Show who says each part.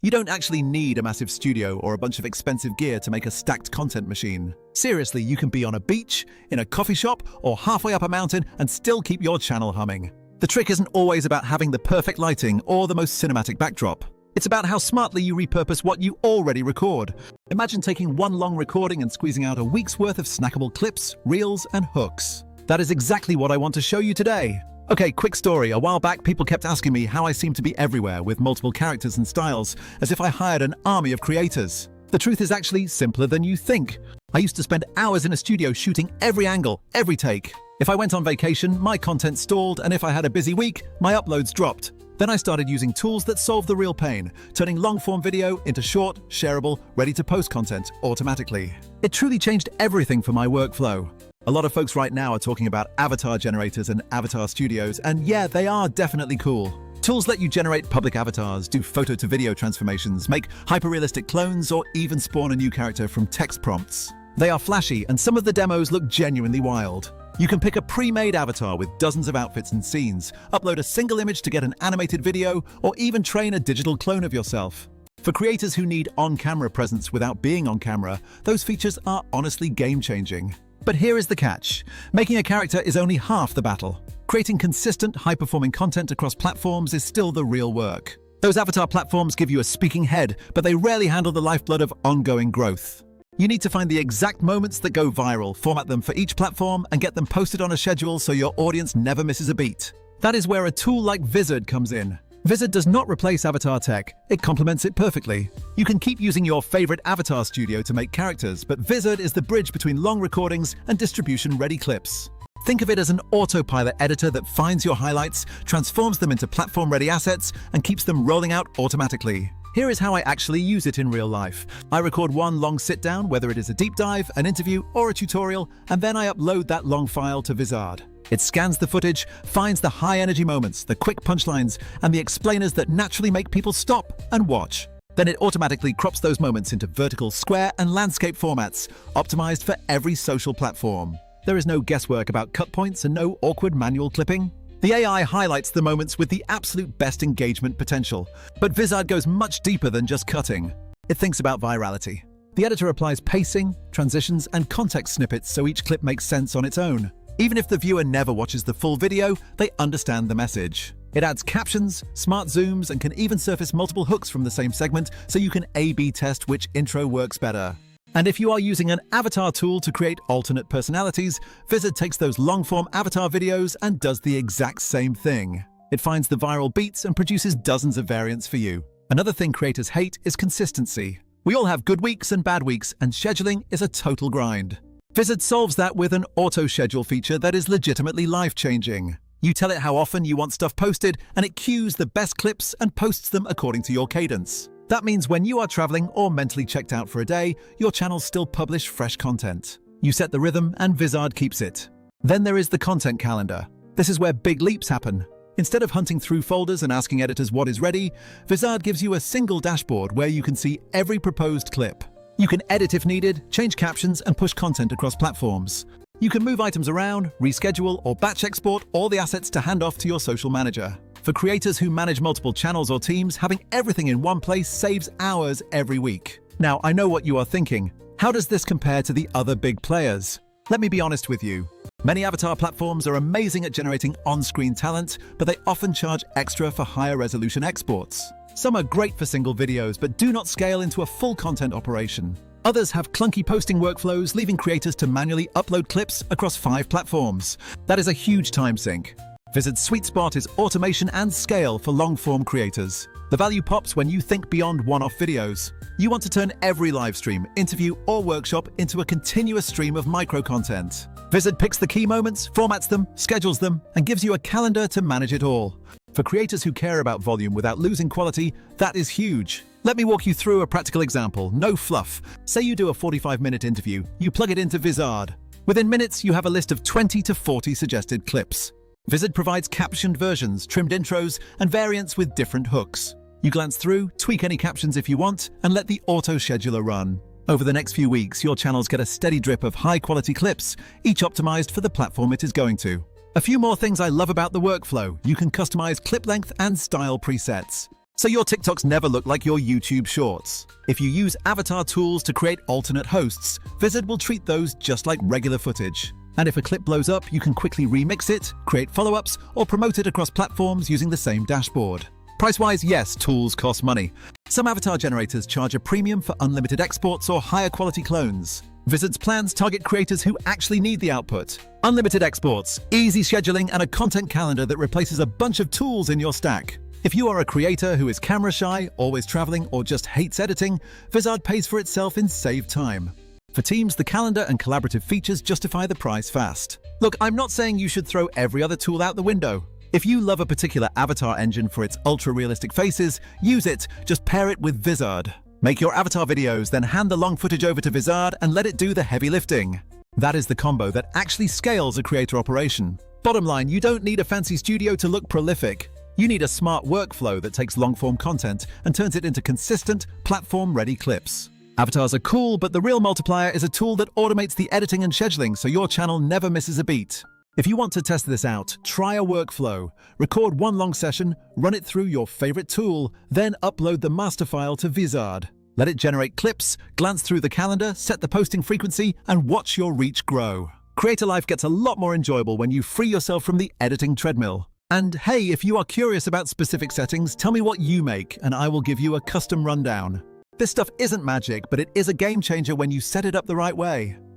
Speaker 1: You don't actually need a massive studio or a bunch of expensive gear to make a stacked content machine. Seriously, you can be on a beach, in a coffee shop, or halfway up a mountain and still keep your channel humming. The trick isn't always about having the perfect lighting or the most cinematic backdrop. It's about how smartly you repurpose what you already record. Imagine taking one long recording and squeezing out a week's worth of snackable clips, reels, and hooks. That is exactly what I want to show you today. Okay, quick story. A while back, people kept asking me how I seem to be everywhere with multiple characters and styles, as if I hired an army of creators. The truth is actually simpler than you think. I used to spend hours in a studio shooting every angle, every take. If I went on vacation, my content stalled, and if I had a busy week, my uploads dropped. Then I started using tools that solve the real pain, turning long-form video into short, shareable, ready-to-post content automatically. It truly changed everything for my workflow. A lot of folks right now are talking about avatar generators and avatar studios, and yeah, they are definitely cool. Tools let you generate public avatars, do photo-to-video transformations, make hyper-realistic clones, or even spawn a new character from text prompts. They are flashy, and some of the demos look genuinely wild. You can pick a pre-made avatar with dozens of outfits and scenes, upload a single image to get an animated video, or even train a digital clone of yourself. For creators who need on-camera presence without being on camera, those features are honestly game-changing. But here is the catch. Making a character is only half the battle. Creating consistent, high-performing content across platforms is still the real work. Those avatar platforms give you a speaking head, but they rarely handle the lifeblood of ongoing growth. You need to find the exact moments that go viral, format them for each platform, and get them posted on a schedule so your audience never misses a beat. That is where a tool like Vizard comes in. Vizard does not replace avatar tech, it complements it perfectly. You can keep using your favorite avatar studio to make characters, but Vizard is the bridge between long recordings and distribution-ready clips. Think of it as an autopilot editor that finds your highlights, transforms them into platform-ready assets, and keeps them rolling out automatically. Here is how I actually use it in real life. I record one long sit-down, whether it is a deep dive, an interview, or a tutorial, and then I upload that long file to Vizard. It scans the footage, finds the high-energy moments, the quick punchlines, and the explainers that naturally make people stop and watch. Then it automatically crops those moments into vertical, square, and landscape formats, optimized for every social platform. There is no guesswork about cut points and no awkward manual clipping. The AI highlights the moments with the absolute best engagement potential. But Vizard goes much deeper than just cutting. It thinks about virality. The editor applies pacing, transitions, and context snippets so each clip makes sense on its own. Even if the viewer never watches the full video, they understand the message. It adds captions, smart zooms, and can even surface multiple hooks from the same segment so you can A/B test which intro works better. And if you are using an avatar tool to create alternate personalities, Vizard takes those long-form avatar videos and does the exact same thing. It finds the viral beats and produces dozens of variants for you. Another thing creators hate is consistency. We all have good weeks and bad weeks, and scheduling is a total grind. Vizard solves that with an auto-schedule feature that is legitimately life-changing. You tell it how often you want stuff posted, and it cues the best clips and posts them according to your cadence. That means when you are traveling or mentally checked out for a day, your channels still publish fresh content. You set the rhythm, and Vizard keeps it. Then there is the content calendar. This is where big leaps happen. Instead of hunting through folders and asking editors what is ready, Vizard gives you a single dashboard where you can see every proposed clip. You can edit if needed, change captions, and push content across platforms. You can move items around, reschedule, or batch export all the assets to hand off to your social manager. For creators who manage multiple channels or teams, having everything in one place saves hours every week. Now, I know what you are thinking. How does this compare to the other big players? Let me be honest with you. Many avatar platforms are amazing at generating on-screen talent, but they often charge extra for higher resolution exports. Some are great for single videos, but do not scale into a full content operation. Others have clunky posting workflows, leaving creators to manually upload clips across 5 platforms. That is a huge time sink. Vizard's sweet spot is automation and scale for long-form creators. The value pops when you think beyond one-off videos. You want to turn every live stream, interview, or workshop into a continuous stream of micro-content. Vizard picks the key moments, formats them, schedules them, and gives you a calendar to manage it all. For creators who care about volume without losing quality, that is huge. Let me walk you through a practical example, no fluff. Say you do a 45-minute interview, you plug it into Vizard. Within minutes, you have a list of 20 to 40 suggested clips. Vizard provides captioned versions, trimmed intros, and variants with different hooks. You glance through, tweak any captions if you want, and let the auto-scheduler run. Over the next few weeks, your channels get a steady drip of high-quality clips, each optimized for the platform it is going to. A few more things I love about the workflow. You can customize clip length and style presets. so your TikToks never look like your YouTube shorts. If you use avatar tools to create alternate hosts, Vizard will treat those just like regular footage. And if a clip blows up, you can quickly remix it, create follow-ups, or promote it across platforms using the same dashboard. Price-wise, yes, tools cost money. Some avatar generators charge a premium for unlimited exports or higher quality clones. Vizard's plans target creators who actually need the output. Unlimited exports, easy scheduling, and a content calendar that replaces a bunch of tools in your stack. If you are a creator who is camera shy, always traveling, or just hates editing, Vizard pays for itself in saved time. For teams, the calendar and collaborative features justify the price fast. Look, I'm not saying you should throw every other tool out the window. If you love a particular avatar engine for its ultra-realistic faces, use it, just pair it with Vizard. Make your avatar videos, then hand the long footage over to Vizard and let it do the heavy lifting. That is the combo that actually scales a creator operation. Bottom line, you don't need a fancy studio to look prolific. You need a smart workflow that takes long-form content and turns it into consistent, platform-ready clips. Avatars are cool, but the real multiplier is a tool that automates the editing and scheduling so your channel never misses a beat. If you want to test this out, try a workflow. Record one long session, run it through your favorite tool, then upload the master file to Vizard. Let it generate clips, glance through the calendar, set the posting frequency, and watch your reach grow. Creator life gets a lot more enjoyable when you free yourself from the editing treadmill. And hey, if you are curious about specific settings, tell me what you make, and I will give you a custom rundown. This stuff isn't magic, but it is a game changer when you set it up the right way.